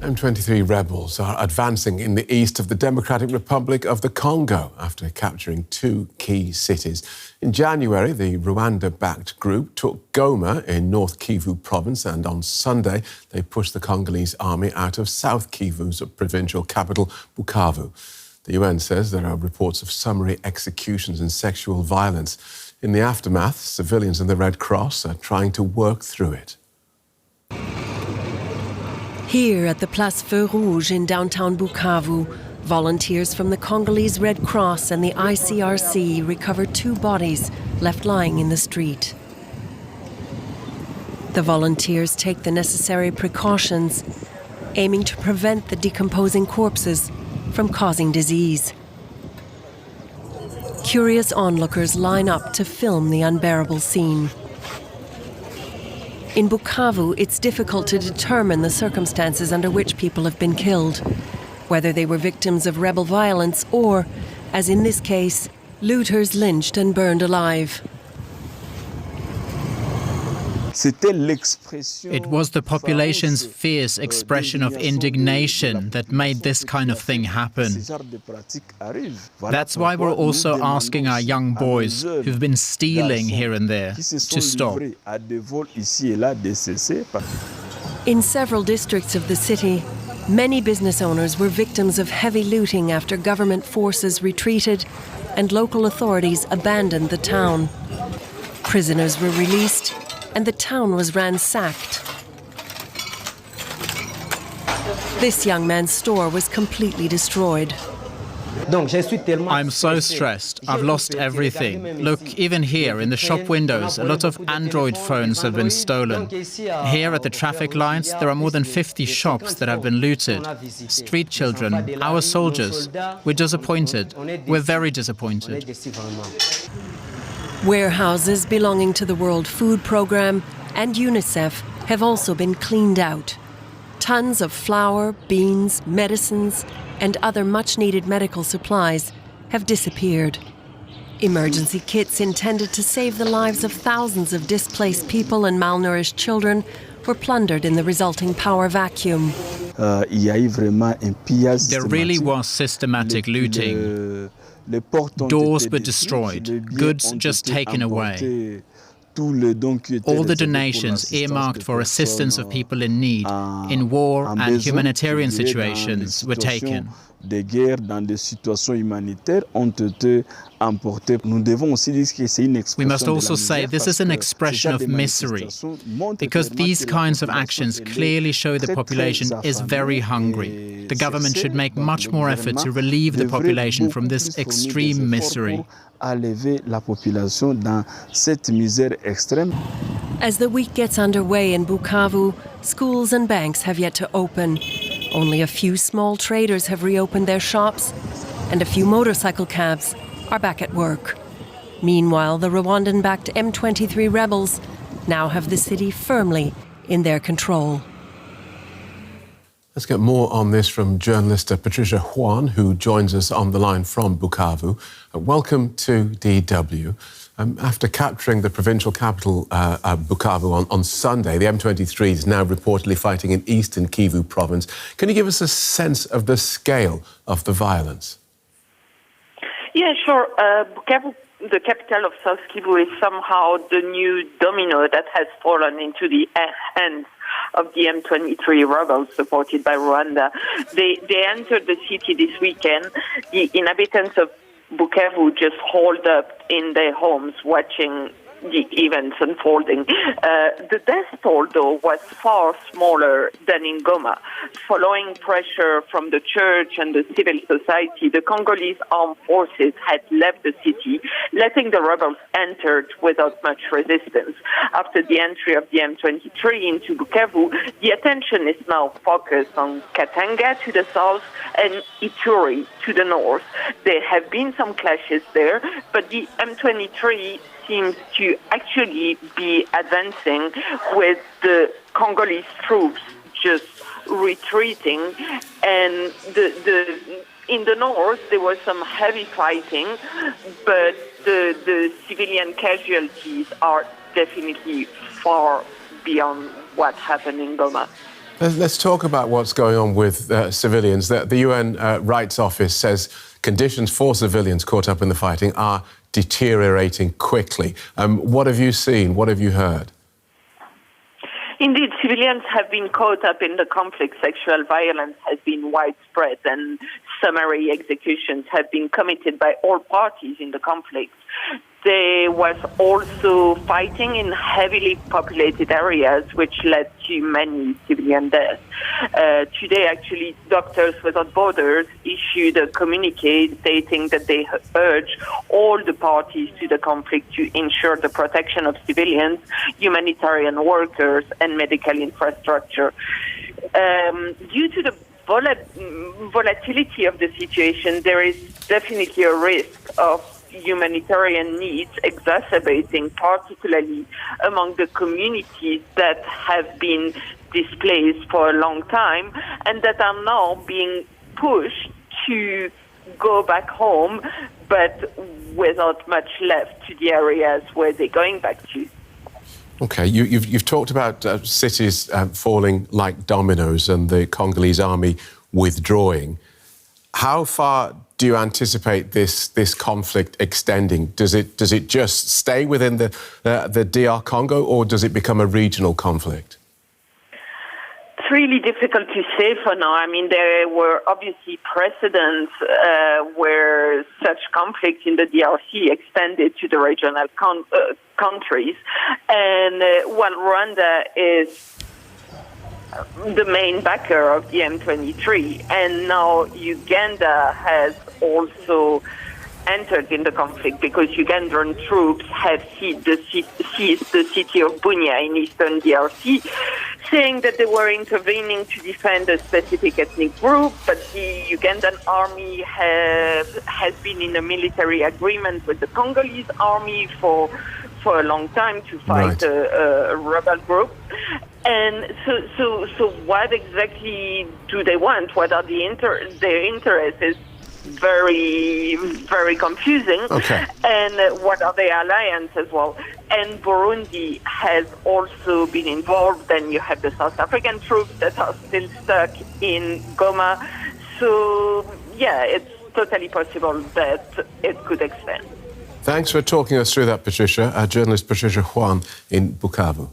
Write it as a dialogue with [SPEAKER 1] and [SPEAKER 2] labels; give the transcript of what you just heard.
[SPEAKER 1] M23 rebels are advancing in the east of the Democratic Republic of the Congo after capturing two key cities. In January, the Rwanda-backed group took Goma in North Kivu province, and on Sunday they pushed the Congolese army out of South Kivu's provincial capital, Bookavoo. The UN says there are reports of summary executions and sexual violence. In the aftermath, civilians and the Red Cross are trying to work through it.
[SPEAKER 2] Here at the Place Feu Rouge in downtown Bukavu, volunteers from the Congolese Red Cross and the ICRC recovered two bodies left lying in the street. The volunteers take the necessary precautions, aiming to prevent the decomposing corpses from causing disease. Curious onlookers line up to film the unbearable scene. In Bookavoo, it's difficult to determine the circumstances under which people have been killed, whether they were victims of rebel violence or, as in this case, looters lynched and burned alive.
[SPEAKER 3] It was the population's fierce expression of indignation that made this kind of thing happen. That's why we're also asking our young boys who've been stealing here and there to stop.
[SPEAKER 2] In several districts of the city, many business owners were victims of heavy looting after government forces retreated and local authorities abandoned the town. Prisoners were released and the town was ransacked. This young man's store was completely destroyed.
[SPEAKER 3] I'm so stressed. I've lost everything. Look, even here in the shop windows, a lot of Android phones have been stolen. Here at the traffic lights, there are more than 50 shops that have been looted. Street children, our soldiers, we're disappointed. We're very disappointed.
[SPEAKER 2] Warehouses belonging to the World Food Programme and UNICEF have also been cleaned out. Tons of flour, beans, medicines, and other much-needed medical supplies have disappeared. Emergency kits intended to save the lives of thousands of displaced people and malnourished children were plundered in the resulting power vacuum.
[SPEAKER 3] There really was systematic looting. Doors were destroyed, goods just taken away. All the donations earmarked for assistance of people in need, in war and humanitarian situations were taken. We must also say this is an expression of misery, because these kinds of actions clearly show the population is very hungry. The government should make much more effort to relieve the population from this extreme misery.
[SPEAKER 2] As the week gets underway in Bukavu, schools and banks have yet to open. Only a few small traders have reopened their shops, and a few motorcycle cabs are back at work. Meanwhile, the Rwandan-backed M23 rebels now have the city firmly in their control.
[SPEAKER 1] Let's get more on this from journalist Patricia Huon, who joins us on the line from Bookavoo. Welcome to DW. After capturing the provincial capital, Bookavoo, on Sunday, the M23 is now reportedly fighting in eastern Kivu province. Can you give us a sense of the scale of the violence?
[SPEAKER 4] Yeah, sure. Bookavoo, the capital of South Kivu, is somehow the new domino that has fallen into the hands of the M23 rebels supported by Rwanda. They entered the city this weekend. The inhabitants of Bookavoo just holed up in their homes watching the events unfolding. The death toll, though, was far smaller than in Goma. Following pressure from the church and the civil society, the Congolese armed forces had left the city, letting the rebels enter without much resistance. After the entry of the M23 into Bukavu, the attention is now focused on Katanga to the south and Ituri to the north. There have been some clashes there, but the M23 seems to actually be advancing with the Congolese troops just retreating. And in the north, there was some heavy fighting, but the civilian casualties are definitely far beyond what happened in Goma.
[SPEAKER 1] Let's talk about what's going on with civilians. The UN Rights Office says conditions for civilians caught up in the fighting are deteriorating quickly. What have you seen? What have you heard?
[SPEAKER 4] Indeed, civilians have been caught up in the conflict. Sexual violence has been widespread and summary executions have been committed by all parties in the conflict. There was also fighting in heavily populated areas, which led to many civilian deaths. Today, actually, Doctors Without Borders issued a communique stating that they urge all the parties to the conflict to ensure the protection of civilians, humanitarian workers, and medical infrastructure. Due to the volatility of the situation, there is definitely a risk of humanitarian needs exacerbating, particularly among the communities that have been displaced for a long time and that are now being pushed to go back home, but without much left to the areas where they're going back to.
[SPEAKER 1] OK, you've talked about cities falling like dominoes and the Congolese army withdrawing. How far do you anticipate this conflict extending? Does it just stay within the DR Congo, or does it become a regional conflict?
[SPEAKER 4] It's really difficult to say for now. I mean, there were obviously precedents where such conflict in the DRC extended to the regional countries, and while Rwanda is the main backer of the M23, and now Uganda has also entered in the conflict because Ugandan troops have seized the city of Bunia in eastern DRC, saying that they were intervening to defend a specific ethnic group, but the Ugandan army has been in a military agreement with the Congolese army for a long time to fight a rebel group. And so what exactly do they want? What are their interests? Is very, very confusing.
[SPEAKER 1] Okay.
[SPEAKER 4] And what are their alliances as well? And Burundi has also been involved. Then you have the South African troops that are still stuck in Goma. So, yeah, it's totally possible that it could extend.
[SPEAKER 1] Thanks for talking us through that, Patricia. Journalist Patricia Huon in Bookavoo.